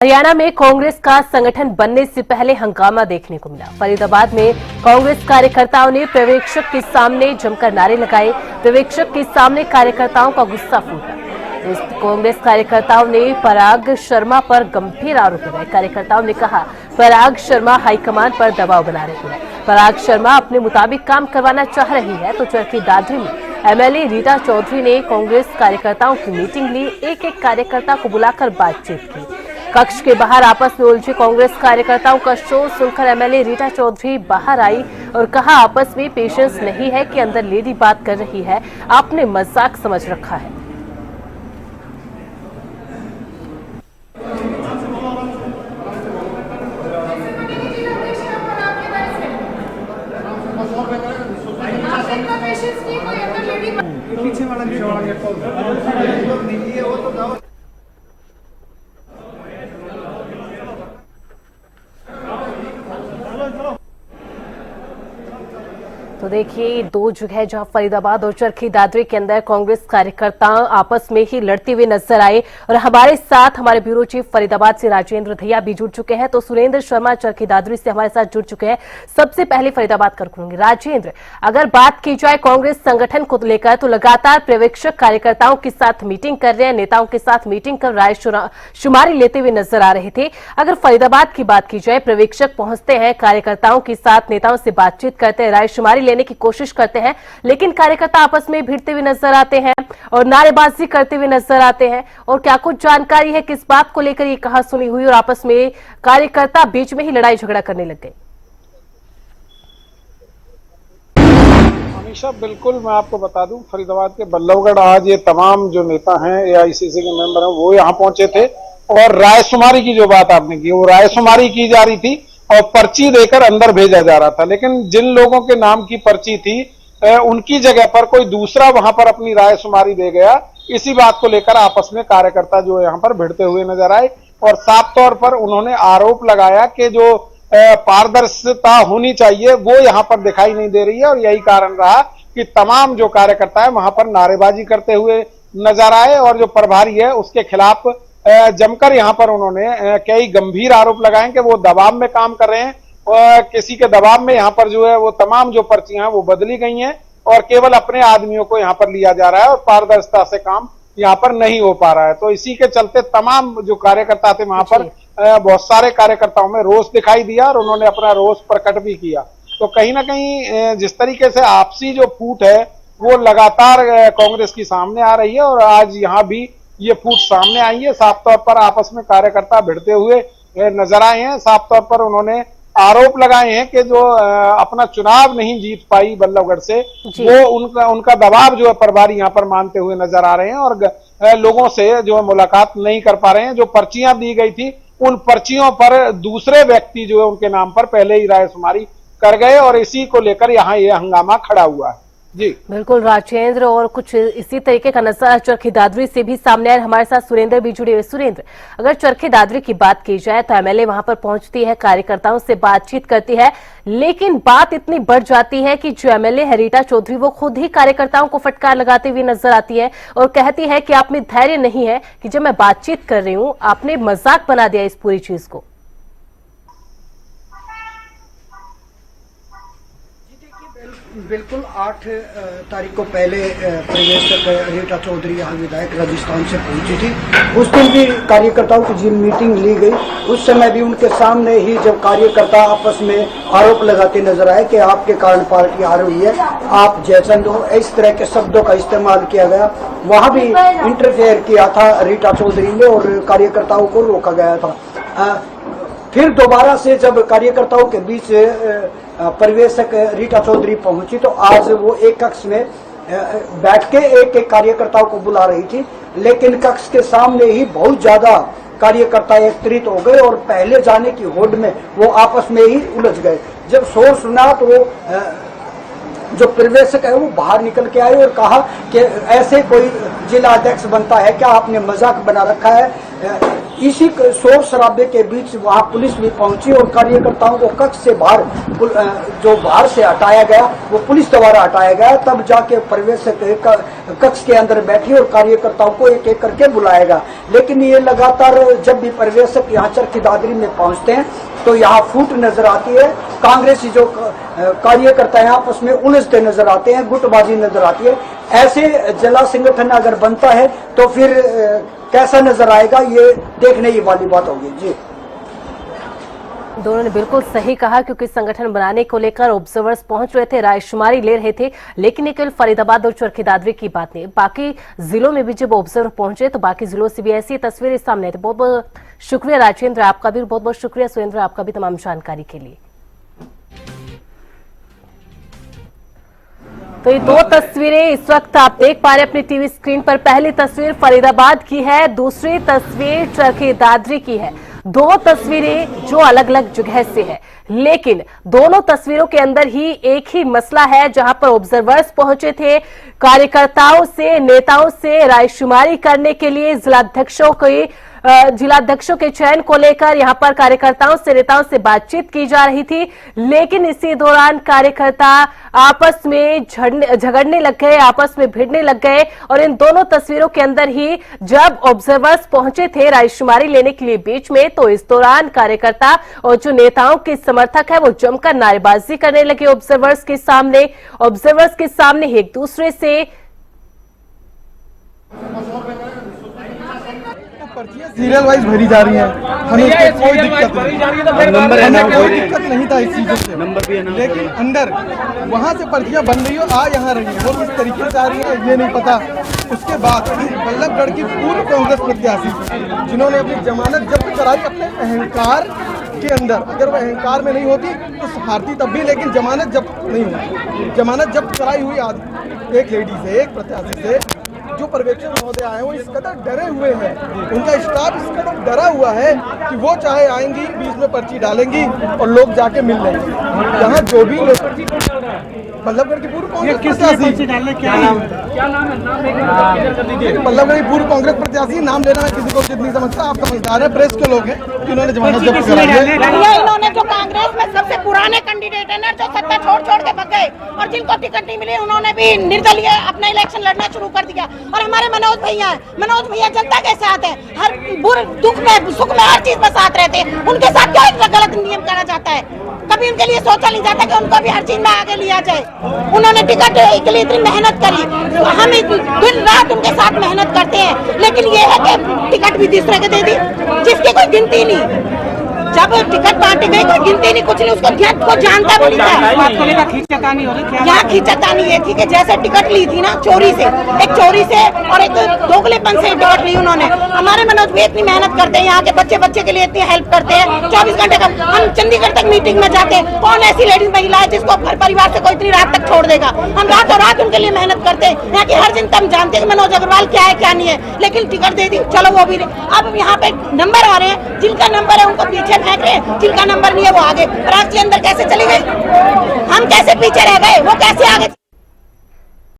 हरियाणा में कांग्रेस का संगठन बनने से पहले हंगामा देखने को मिला। फरीदाबाद में कांग्रेस कार्यकर्ताओं ने पर्यवेक्षक के सामने जमकर नारे लगाए। पर्यवेक्षक के सामने कार्यकर्ताओं का गुस्सा फूटा। कांग्रेस कार्यकर्ताओं ने पराग शर्मा पर गंभीर आरोप लगाए। कार्यकर्ताओं ने कहा, पराग शर्मा हाईकमान पर दबाव बना रही है। पराग शर्मा अपने मुताबिक काम करवाना चाह रही है। तो चरखी दादरी में एमएलए रीटा चौधरी ने कांग्रेस कार्यकर्ताओं की मीटिंग ली। एक एक कार्यकर्ता को बुलाकर बातचीत की। कक्ष के बाहर आपस में उलझे कांग्रेस कार्यकर्ताओं का शोर सुनकर एमएलए रीटा चौधरी बाहर आई और कहा, आपस में पेशेंस नहीं है कि अंदर लेडी बात कर रही है, आपने मजाक समझ रखा है। पीछे वाला तो देखिए, दो जगह जहां फरीदाबाद और चरखी दादरी के अंदर कांग्रेस कार्यकर्ता आपस में ही लड़ते हुए नजर आए। और हमारे साथ हमारे ब्यूरो चीफ फरीदाबाद से राजेंद्र धैया भी जुड़ चुके हैं। तो सुरेंद्र शर्मा चरखी दादरी से हमारे साथ जुड़ चुके हैं। सबसे पहले फरीदाबाद कर करूंगी राजेंद्र, अगर बात की जाए कांग्रेस संगठन को लेकर, तो लगातार पर्यवेक्षक कार्यकर्ताओं के साथ मीटिंग कर रहे हैं, नेताओं के साथ मीटिंग कर राय शुमारी लेते हुए नजर आ रहे थे। अगर फरीदाबाद की बात की जाए, पर्यवेक्षक पहुंचते हैं, कार्यकर्ताओं के साथ नेताओं से बातचीत करते हैं, राय शुमारी लेने की कोशिश करते हैं, लेकिन कार्यकर्ता आपस में भिड़ते हुए नजर आते हैं और नारेबाजी करते हुए नजर आते हैं। और क्या कुछ जानकारी है किस बात को लेकर ये कहा सुनी हुई और आपस में कार्यकर्ता बीच में ही लड़ाई झगड़ा करने लग गए? हमेशा बिल्कुल मैं आपको बता दूं, फरीदाबाद के बल्लभगढ़ आज ये तमाम जो नेता हैं एआईसीसी के मेंबर हैं वो यहाँ पहुंचे थे और रायशुमारी की जो बात आपने की, वो रायशुमारी की जा रही थी और पर्ची देकर अंदर भेजा जा रहा था। लेकिन जिन लोगों के नाम की पर्ची थी उनकी जगह पर कोई दूसरा वहां पर अपनी राय शुमारी दे गया। इसी बात को लेकर आपस में कार्यकर्ता जो यहाँ पर भिड़ते हुए नजर आए और साफ तौर पर उन्होंने आरोप लगाया कि जो पारदर्शिता होनी चाहिए वो यहाँ पर दिखाई नहीं दे रही है। और यही कारण रहा कि तमाम जो कार्यकर्ता है वहां पर नारेबाजी करते हुए नजर आए और जो प्रभारी है उसके खिलाफ जमकर यहाँ पर उन्होंने कई गंभीर आरोप लगाए कि वो दबाव में काम कर रहे हैं और किसी के दबाव में यहाँ पर जो है वो तमाम जो पर्चियां हैं वो बदली गई हैं और केवल अपने आदमियों को यहाँ पर लिया जा रहा है और पारदर्शिता से काम यहाँ पर नहीं हो पा रहा है। तो इसी के चलते तमाम जो कार्यकर्ता थे वहां पर बहुत सारे कार्यकर्ताओं में रोष दिखाई दिया और उन्होंने अपना रोष प्रकट भी किया। तो कहीं ना कहीं जिस तरीके से आपसी जो फूट है वो लगातार कांग्रेस की सामने आ रही है और आज यहाँ भी ये फूट सामने आई है। साफ तौर पर आपस में कार्यकर्ता भिड़ते हुए नजर आए हैं। साफ तौर पर उन्होंने आरोप लगाए हैं कि जो अपना चुनाव नहीं जीत पाई बल्लभगढ़ से, वो उनका दबाव जो है प्रभारी यहाँ पर मानते हुए नजर आ रहे हैं और लोगों से जो है मुलाकात नहीं कर पा रहे हैं। जो पर्चियां दी गई थी उन पर्चियों पर दूसरे व्यक्ति जो है उनके नाम पर पहले ही रायशुमारी कर गए और इसी को लेकर यहाँ ये हंगामा खड़ा हुआ है। जी बिल्कुल राजेंद्र, और कुछ इसी तरीके का नजर चरखी दादरी से भी सामने आया। हमारे साथ सुरेंद्र भी जुड़े हुए। सुरेंद्र, अगर चरखी दादरी की बात की जाए तो एमएलए वहां पर पहुंचती है, कार्यकर्ताओं से बातचीत करती है, लेकिन बात इतनी बढ़ जाती है कि जो एमएलए है रीटा चौधरी वो खुद ही कार्यकर्ताओं को फटकार लगाते हुए नजर आती है और कहती है कि आप में धैर्य नहीं है कि जब मैं बातचीत कर रही हूं आपने मजाक बना दिया इस पूरी चीज को। बिल्कुल 8 तारीख को पहले पर्यवेक्षक रीटा चौधरी यहाँ विधायक राजस्थान से पहुंची थी। उस दिन भी कार्यकर्ताओं की जिन मीटिंग ली गई उस समय भी उनके सामने ही जब कार्यकर्ता आपस में आरोप लगाते नजर आए कि आपके कारण पार्टी हार हुई है, आप जयचंद हो, इस तरह के शब्दों का इस्तेमाल किया गया। वहाँ भी इंटरफेयर किया था रीटा चौधरी ने और कार्यकर्ताओं को रोका गया था। फिर दोबारा से जब कार्यकर्ताओं के बीच पर्यवेक्षक रीटा चौधरी पहुंची तो आज वो एक कक्ष में बैठ के एक एक कार्यकर्ताओं को बुला रही थी, लेकिन कक्ष के सामने ही बहुत ज्यादा कार्यकर्ता एकत्रित हो गए और पहले जाने की होड़ में वो आपस में ही उलझ गए। जब शोर सुना तो वो जो पर्यवेक्षक है वो बाहर निकल के आए और कहा कि ऐसे कोई जिला अध्यक्ष बनता है क्या, आपने मजाक बना रखा है। इसी शोर शराबे के बीच वहां पुलिस भी पहुंची और कार्यकर्ताओं को कक्ष से बाहर जो बाहर से हटाया गया वो पुलिस द्वारा हटाया गया। तब जाके पर्यवेक्षक कक्ष के अंदर बैठी और कार्यकर्ताओं को एक एक करके बुलाया गया। लेकिन ये लगातार जब भी पर्यवेक्षक यहाँ चरखी दादरी में पहुंचते हैं तो यहाँ फूट नजर आती है। कांग्रेसी जो कार्यकर्ता हैं आपस में उलझते नजर आते हैं, गुटबाजी नजर आती है। ऐसे जिला संगठन अगर बनता है तो फिर कैसा नजर आएगा, ये देखने ही वाली बात होगी। जी दोनों ने बिल्कुल सही कहा, क्योंकि संगठन बनाने को लेकर ऑब्जर्वर्स पहुंच रहे थे, रायशुमारी ले रहे थे, लेकिन ये केवल फरीदाबाद और चरखी दादरी की बात नहीं, बाकी जिलों में भी जब ऑब्जर्वर पहुंचे तो बाकी जिलों से भी ऐसी तस्वीरें सामने आई थी। बहुत बहुत शुक्रिया राजेंद्र, आपका भी बहुत बहुत शुक्रिया सुरेंद्र, आपका भी तमाम जानकारी के लिए। तो ये दो तस्वीरें इस वक्त आप देख पा रहे हैं अपनी टीवी स्क्रीन पर। पहली तस्वीर फरीदाबाद की है, दूसरी तस्वीर चरखी दादरी की है। दो तस्वीरें जो अलग अलग जगह से है, लेकिन दोनों तस्वीरों के अंदर ही एक ही मसला है, जहां पर ऑब्जर्वर्स पहुंचे थे कार्यकर्ताओं से, नेताओं से रायशुमारी करने के लिए। जिलाध्यक्षों के चयन को लेकर यहां पर कार्यकर्ताओं से, नेताओं से बातचीत की जा रही थी, लेकिन इसी दौरान कार्यकर्ता आपस में झगड़ने लग गए, आपस में भिड़ने लग गए। और इन दोनों तस्वीरों के अंदर ही जब ऑब्जर्वर्स पहुंचे थे रायशुमारी लेने के लिए बीच में, तो इस दौरान कार्यकर्ता और जो नेताओं के समर्थक है वो जमकर नारेबाजी करने लगे ऑब्जर्वर्स के सामने ही एक दूसरे से। पर्चियां सीरियल वाइज भरी जा रही हैं, हमें कोई दिक्कत नहीं था इस चीजों से, लेकिन अंदर वहां से पर्चियां बन रही हो आ यहाँ रही है, वो किस तरीके से आ रही है ये नहीं पता। उसके बाद बल्लभगढ़ की पूर्व कांग्रेस प्रत्याशी जिन्होंने अपनी जमानत जब्त कराई अपने अहंकार के अंदर, अगर वो अहंकार में नहीं होती तो हारती तब भी, लेकिन जमानत जब्त नहीं होती। जमानत जब्त कराई हुई एक लेडी से, एक प्रत्याशी से, जो पर्यवेक्षक महोदय आए हैं वो इस कदर डरे हुए हैं, उनका स्टाफ इस कदर डरा हुआ है कि वो चाहे आएंगी बीच में पर्ची डालेंगी और लोग जाके मिल लेंगे। यहाँ जो भी बल्लभगढ़ की पूर्व कांग्रेस प्रत्याशी, बल्लभगढ़ की पूर्व कांग्रेस प्रत्याशी, नाम लेना मैं किसी को उचित नहीं समझता, आप समझदार है, प्रेस के लोग हैं कि उन्होंने जमानत जब्त कराई है। इन्होंने जो कांग्रेस में सबसे पुराने कैंडिडेट है ना, जो सत्ता छोड़ के भग गए और जिनको टिकट नहीं मिली, उन्होंने भी निर्दलीय अपना इलेक्शन लड़ना शुरू कर दिया। और हमारे मनोज भैया जनता के साथ है, हर दुख में सुख में हर चीज में साथ रहते हैं। उनके साथ क्या इतना गलत नियम करा जाता है? कभी उनके लिए सोचा नहीं जाता कि उनको भी हर चीज में आगे लिया जाए। उन्होंने टिकट के लिए इतनी मेहनत करी, हम दिन रात उनके साथ मेहनत करते हैं, लेकिन ये है कि टिकट भी दूसरे के दे दी जिसकी कोई गिनती नहीं। जब टिकट बांटी गई कोई गिनती नहीं, कुछ नहीं, उसको जानता भी नहीं था। यहाँ खींचतानी ये थी कि जैसे टिकट ली थी ना चोरी से, एक चोरी से और एक दोगलेपन से टिकट ली उन्होंने। हमारे मनोज भी इतनी मेहनत करते हैं, यहाँ के बच्चे के लिए इतनी हेल्प करते हैं, 24 घंटे का। हम चंडीगढ़ तक मीटिंग में जाते हैं, कौन ऐसी लेडीज महिला है जिसको घर परिवार से कोई इतनी रात तक छोड़ देगा? हम रातों रात उनके लिए मेहनत करते हैं। यहाँ की हर जनता हम जानते हैं कि मनोज अग्रवाल क्या है क्या नहीं है, लेकिन टिकट दे दी, चलो वो भी। अब यहाँ पे नंबर आ रहे हैं, जिनका नंबर है उनको पीछे फेंक रहे हैं, जिनका नंबर नहीं है वो आगे। राज जी अंदर कैसे चली गई? हम कैसे पीछे रह गए, वो कैसे आगे?